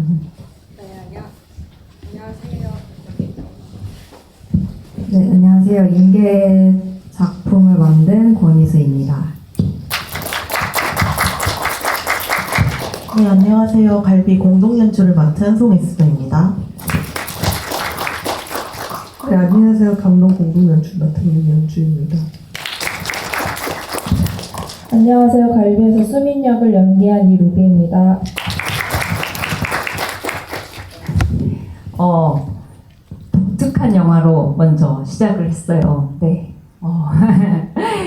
안녕하세요. 네, 안녕하세요. 인계 작품을 만든 권희수입니다. 네, 안녕하세요. 갈비 공동 연출을 맡은 송혜수입니다. 네, 안녕하세요. 감동 공동 연출 맡은 윤연주입니다. 안녕하세요. 갈비에서 수민 역을 연기한 이루비입니다. 독특한 영화로 먼저 시작을 했어요. 네.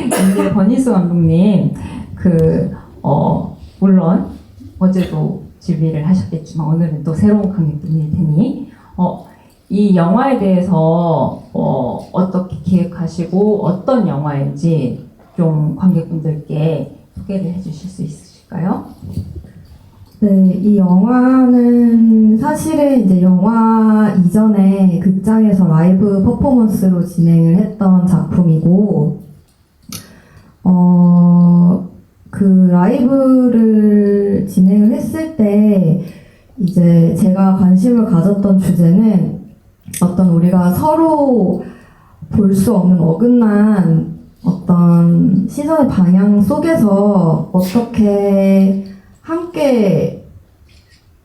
이제 권희수 감독님, 물론 어제도 준비를 하셨겠지만 오늘은 또 새로운 관객분일 테니, 이 영화에 대해서 어떻게 기획하시고 어떤 영화인지 좀 관객분들께 소개를 해주실 수 있으실까요? 네, 이 영화는 사실은 이제 영화 이전에 극장에서 라이브 퍼포먼스로 진행을 했던 작품이고, 그 라이브를 진행을 했을 때 이제 제가 관심을 가졌던 주제는 어떤 우리가 서로 볼 수 없는 어긋난 어떤 시선의 방향 속에서 어떻게 함께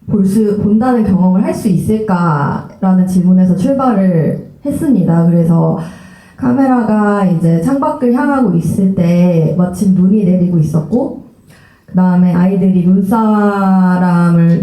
본다는 경험을 할 수 있을까라는 질문에서 출발을 했습니다. 그래서 카메라가 이제 창밖을 향하고 있을 때 마침 눈이 내리고 있었고, 그 다음에 아이들이 눈사람을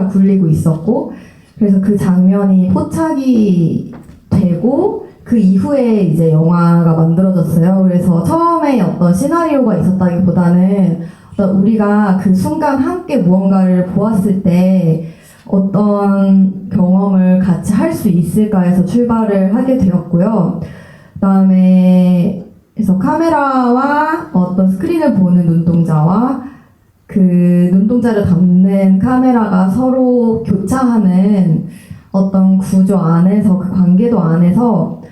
굴리고 있었고, 그래서 그 장면이 포착이 되고 그 이후에 이제 영화가 만들어졌어요. 그래서 처음에 어떤 시나리오가 있었다기보다는 우리가 그 순간 함께 무언가를 보았을 때 어떤 경험을 같이 할 수 있을까 해서 출발을 하게 되었고요. 그다음에 그래서 카메라와 어떤 스크린을 보는 눈동자와 그 눈동자를 담는 카메라가 서로 교차하는 어떤 구조 안에서, 그 관계도 안에서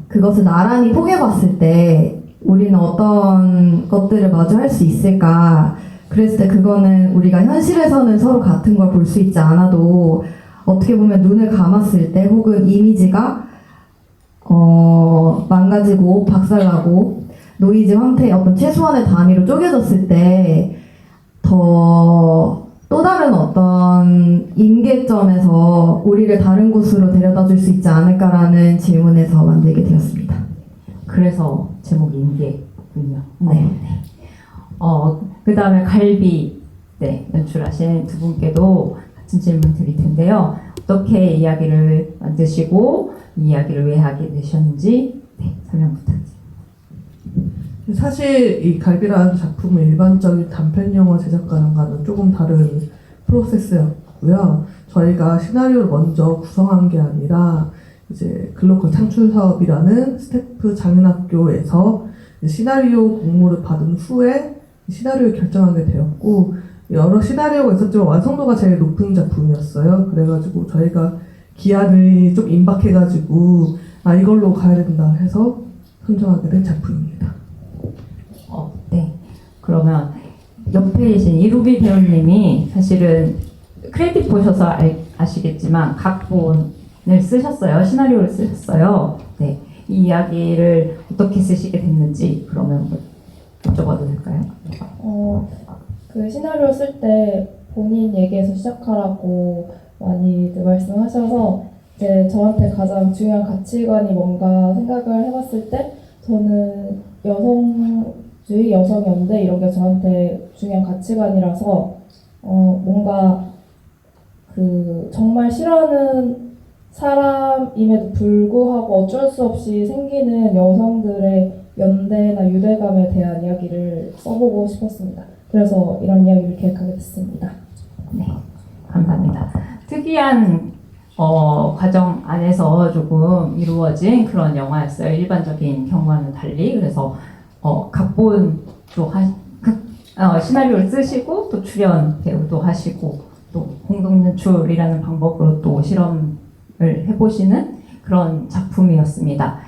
그것을 나란히 포개봤을 때 우리는 어떤 것들을 마주할 수 있을까? 그랬을 때 그거는 우리가 현실에서는 서로 같은 걸 볼 수 있지 않아도 어떻게 보면 눈을 감았을 때 혹은 이미지가 망가지고 박살나고 노이즈 형태의 어떤 최소한의 단위로 쪼개졌을 때 또 다른 어떤 임계점에서 우리를 다른 곳으로 데려다 줄 수 있지 않을까라는 질문에서 만들게 되었습니다. 그래서 제목이 인계군요. 네. 그 다음에 갈비, 연출하신 두 분께도 같은 질문 드릴 텐데요. 어떻게 이야기를 만드시고 이 이야기를 왜 하게 되셨는지 설명 부탁드립니다. 사실 이 갈비라는 작품은 일반적인 단편 영화 제작과는 조금 다른 프로세스였고요. 저희가 시나리오를 먼저 구성한 게 아니라 이제 글로컬 창출 사업이라는 스태프 장인학교에서 시나리오 공모를 받은 후에 시나리오를 결정하게 되었고, 여러 시나리오가 있었지만 완성도가 제일 높은 작품이었어요. 그래가지고 저희가 기한을 좀 임박해가지고 이걸로 가야 된다 해서 선정하게 된 작품입니다. 네. 그러면 옆에 계신 이루비 배우님이 사실은 크레딧 보셔서 아시겠지만 각본을 쓰셨어요. 시나리오를 쓰셨어요. 네. 이 이야기를 어떻게 쓰시게 됐는지 그러면 여쭤봐도 될까요? 그 시나리오 쓸 때 본인 얘기에서 시작하라고 많이들 말씀하셔서 이제 저한테 가장 중요한 가치관이 뭔가 생각을 해봤을 때 저는 여성주의, 여성연대 이런 게 저한테 중요한 가치관이라서 뭔가 그 정말 싫어하는 사람임에도 불구하고 어쩔 수 없이 생기는 여성들의 연대나 유대감에 대한 이야기를 써보고 싶었습니다. 그래서 이런 이야기를 기획하게 됐습니다. 네, 감사합니다. 특이한 과정 안에서 조금 이루어진 그런 영화였어요. 일반적인 경우와는 달리. 그래서 각본도 시나리오를 쓰시고 또 출연 배우도 하시고 또 공동 연출이라는 방법으로 또 실험을 해보시는 그런 작품이었습니다.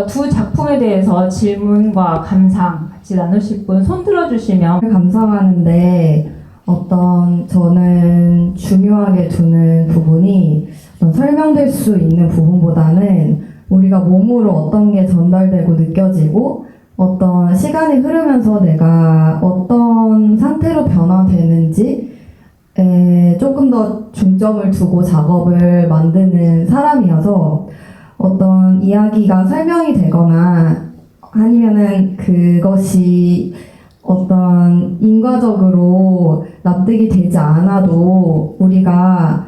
두 작품에 대해서 질문과 감상 같이 나누실 분 손 들어주시면. 감상하는데 저는 중요하게 두는 부분이 설명될 수 있는 부분보다는 우리가 몸으로 어떤 게 전달되고 느껴지고 어떤 시간이 흐르면서 내가 어떤 상태로 변화되는지에 조금 더 중점을 두고 작업을 만드는 사람이어서 어떤 이야기가 설명이 되거나 아니면은 그것이 어떤 인과적으로 납득이 되지 않아도 우리가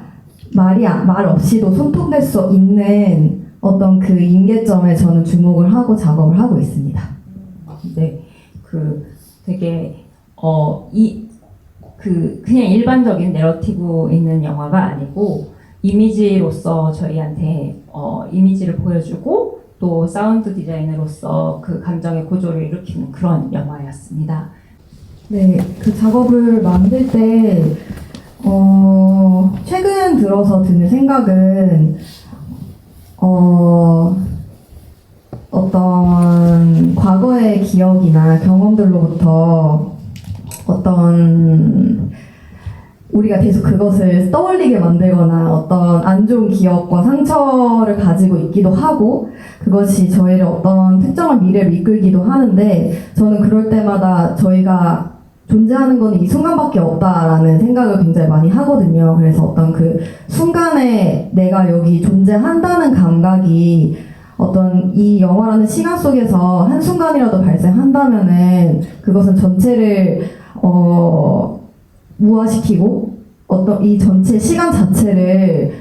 말 없이도 손톱될 수 있는 어떤 그 임계점에 저는 주목을 하고 작업을 하고 있습니다. 네, 되게 그냥 일반적인 내러티브 있는 영화가 아니고 이미지로서 저희한테 이미지를 보여주고 또 사운드 디자이너로서 그 감정의 고조를 일으키는 그런 영화였습니다. 네, 그 작업을 만들 때 최근 들어서 드는 생각은 어떤 과거의 기억이나 경험들로부터 어떤 우리가 계속 그것을 떠올리게 만들거나 어떤 안 좋은 기억과 상처를 가지고 있기도 하고 그것이 저희를 어떤 특정한 미래를 이끌기도 하는데 저는 그럴 때마다 저희가 존재하는 건 이 순간밖에 없다라는 생각을 굉장히 많이 하거든요. 그래서 어떤 그 순간에 내가 여기 존재한다는 감각이 어떤 이 영화라는 시간 속에서 한순간이라도 발생한다면은 그것은 전체를 무화시키고 어떤 이 전체 시간 자체를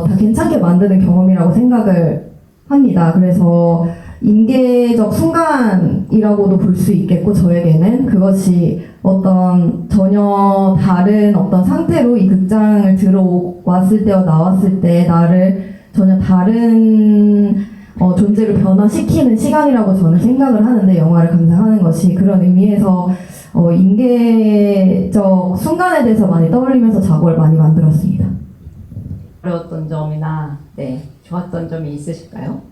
다 괜찮게 만드는 경험이라고 생각을 합니다. 그래서 임계적 순간이라고도 볼 수 있겠고 저에게는 그것이 어떤 전혀 다른 어떤 상태로 이 극장을 들어왔을 때와 나왔을 때 나를 전혀 다른 존재로 변화시키는 시간이라고 저는 생각을 하는데 영화를 감상하는 것이 그런 의미에서 임계적 순간에 대해서 많이 떠올리면서 작업을 많이 만들었습니다. 어려웠던 점이나 좋았던 점이 있으실까요?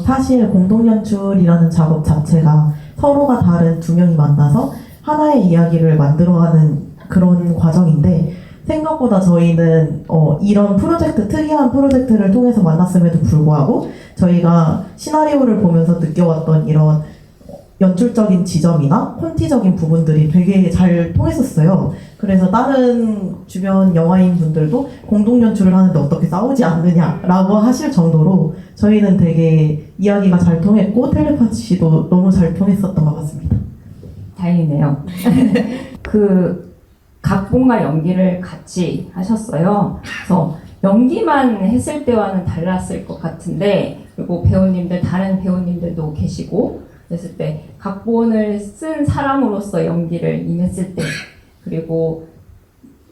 사실 공동연출이라는 작업 자체가 서로가 다른 두 명이 만나서 하나의 이야기를 만들어가는 그런 과정인데 생각보다 저희는 이런 특이한 프로젝트를 통해서 만났음에도 불구하고 저희가 시나리오를 보면서 느껴왔던 이런 연출적인 지점이나 콘티적인 부분들이 되게 잘 통했었어요. 그래서 다른 주변 영화인 분들도 공동 연출을 하는데 어떻게 싸우지 않느냐라고 하실 정도로 저희는 되게 이야기가 잘 통했고 텔레파시도 너무 잘 통했었던 것 같습니다. 다행이네요. 각본과 연기를 같이 하셨어요. 그래서 연기만 했을 때와는 달랐을 것 같은데 그리고 다른 배우님들도 계시고 그랬을 때 각본을 쓴 사람으로서 연기를 임했을 때 그리고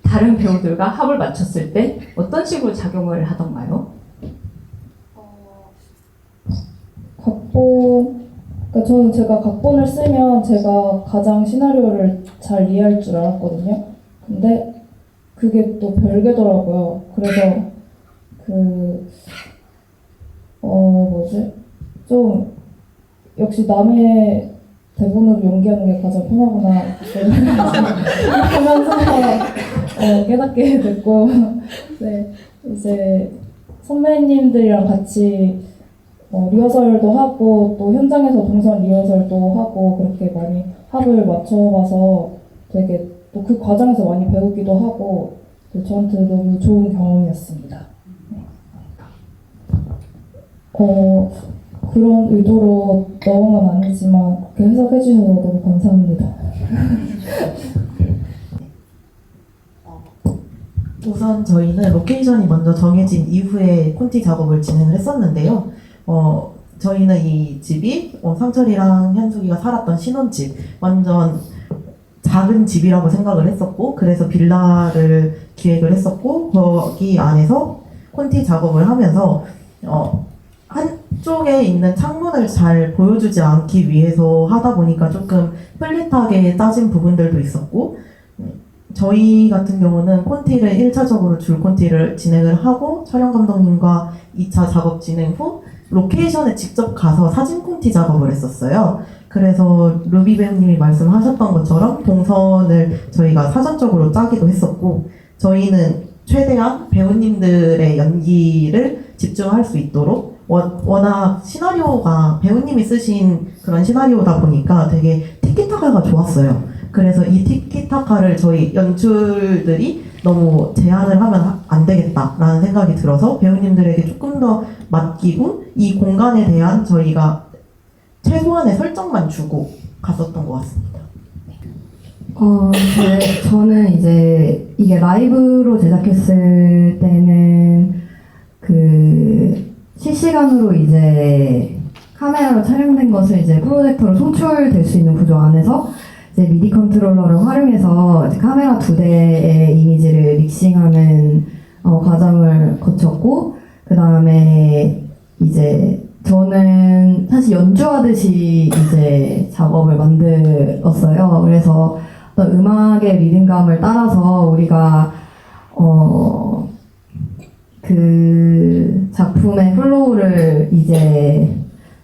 다른 배우들과 합을 맞췄을 때 어떤 식으로 작용을 하던가요? 그러니까 저는 제가 각본을 쓰면 제가 가장 시나리오를 잘 이해할 줄 알았거든요. 근데 그게 또 별개더라고요. 그래서 좀 역시 남의 대본으로 연기하는 게 가장 편하구나 하면서 깨닫게 됐고 네, 이제 선배님들이랑 같이 리허설도 하고 또 현장에서 동선 리허설도 하고 그렇게 많이 합을 맞춰봐서 되게 또 그 과정에서 많이 배우기도 하고 저한테 너무 좋은 경험이었습니다. 그런 의도로 넣은 건 아니지만 그렇게 해석해 주셔서 너무 감사합니다. 우선 저희는 로케이션이 먼저 정해진 이후에 콘티 작업을 진행을 했었는데요. 저희는 이 집이 상철이랑 현숙이가 살았던 신혼집, 완전 작은 집이라고 생각을 했었고 그래서 빌라를 기획을 했었고 거기 안에서 콘티 작업을 하면서 한쪽에 있는 창문을 잘 보여주지 않기 위해서 하다 보니까 조금 플릿하게 짜진 부분들도 있었고 저희 같은 경우는 콘티를 1차적으로 줄 콘티를 진행을 하고 촬영 감독님과 2차 작업 진행 후 로케이션에 직접 가서 사진 콘티 작업을 했었어요. 그래서 루비 배우님이 말씀하셨던 것처럼 동선을 저희가 사전적으로 짜기도 했었고, 저희는 최대한 배우님들의 연기를 집중할 수 있도록 워낙 시나리오가 배우님이 쓰신 그런 시나리오다 보니까 되게 티키타카가 좋았어요. 그래서 이 티키타카를 저희 연출들이 너무 제한을 하면 안 되겠다라는 생각이 들어서 배우님들에게 조금 더 맡기고 이 공간에 대한 저희가 최소한의 설정만 주고 갔었던 것 같습니다. 저는 이제 이게 라이브로 제작했을 때는 그 실시간으로 이제 카메라로 촬영된 것을 이제 프로젝터로 송출될 수 있는 구조 안에서 이제 미디 컨트롤러를 활용해서 이제 카메라 2대의 이미지를 믹싱하는 과정을 거쳤고, 그 다음에 이제 저는 사실 연주하듯이 이제 작업을 만들었어요. 그래서 어떤 음악의 리듬감을 따라서 우리가 그 작품의 플로우를 이제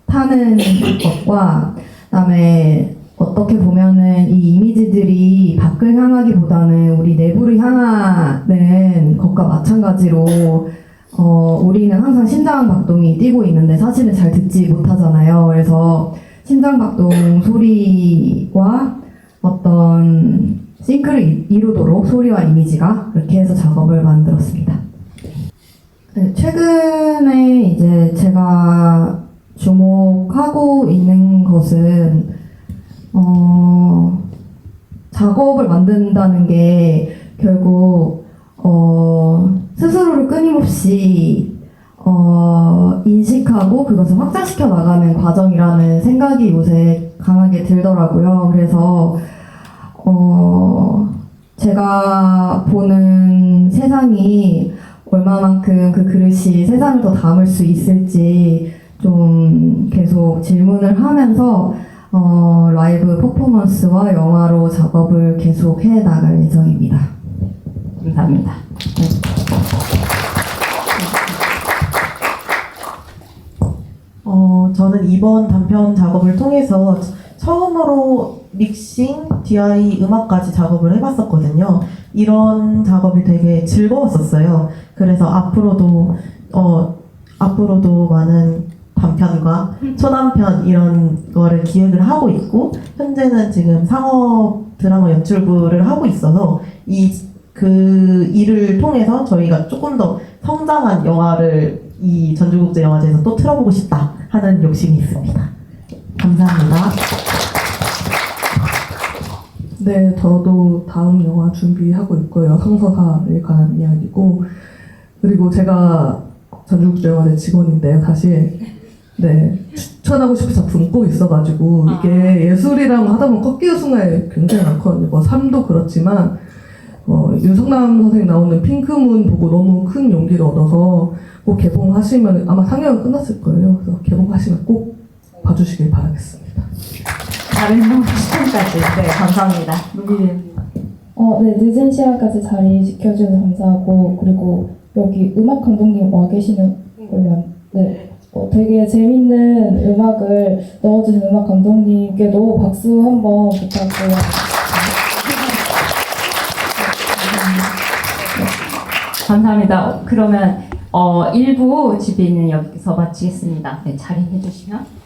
타는 것과, 그다음에 어떻게 보면은 이 이미지들이 밖을 향하기보다는 우리 내부를 향하는 것과 마찬가지로 우리는 항상 심장박동이 뛰고 있는데 사실은 잘 듣지 못하잖아요. 그래서 심장박동 소리와 어떤 싱크를 이루도록 소리와 이미지가 그렇게 해서 작업을 만들었습니다. 네, 최근에 이제 제가 주목하고 있는 것은 작업을 만든다는 게 결국 스스로를 끊임없이 인식하고 그것을 확장시켜 나가는 과정이라는 생각이 요새 강하게 들더라고요. 그래서 제가 보는 세상이 얼마만큼 그 그릇이 세상을 더 담을 수 있을지 좀 계속 질문을 하면서 라이브 퍼포먼스와 영화로 작업을 계속 해 나갈 예정입니다. 감사합니다. 저는 이번 단편 작업을 통해서 처음으로 믹싱, DI, 음악까지 작업을 해봤었거든요. 이런 작업이 되게 즐거웠었어요. 그래서 앞으로도 많은 단편과 초단편 이런 거를 기획을 하고 있고, 현재는 지금 상업 드라마 연출부를 하고 있어서 그 일을 통해서 저희가 조금 더 성장한 영화를 이 전주국제영화제에서 또 틀어보고 싶다 하는 욕심이 있습니다. 감사합니다. 네, 저도 다음 영화 준비하고 있고요. 성서사에 관한 이야기고, 그리고 제가 전주국제영화제 직원인데요. 사실 네, 추천하고 싶은 작품 꼭 있어가지고, 이게 예술이랑 하다 보면 꺾이는 순간이 굉장히 많거든요. 뭐 삶도 그렇지만 윤석남 선생님 나오는 핑크문 보고 너무 큰 용기를 얻어서 꼭 개봉하시면, 아마 상영은 끝났을 거예요. 그래서 개봉하시면 꼭 봐주시길 바라겠습니다. 다른 추천까지. 네, 감사합니다. 루비님. 네, 늦은 시간까지 자리 지켜주셔서 감사하고, 그리고 여기 음악 감독님 와 계시는 걸로 네, 되게 재밌는 음악을 넣어주신 음악 감독님께도 박수 한번 부탁드려요. 감사합니다. 그러면 1부 집에 있는 여기서 마치겠습니다. 네, 자리해 주시면.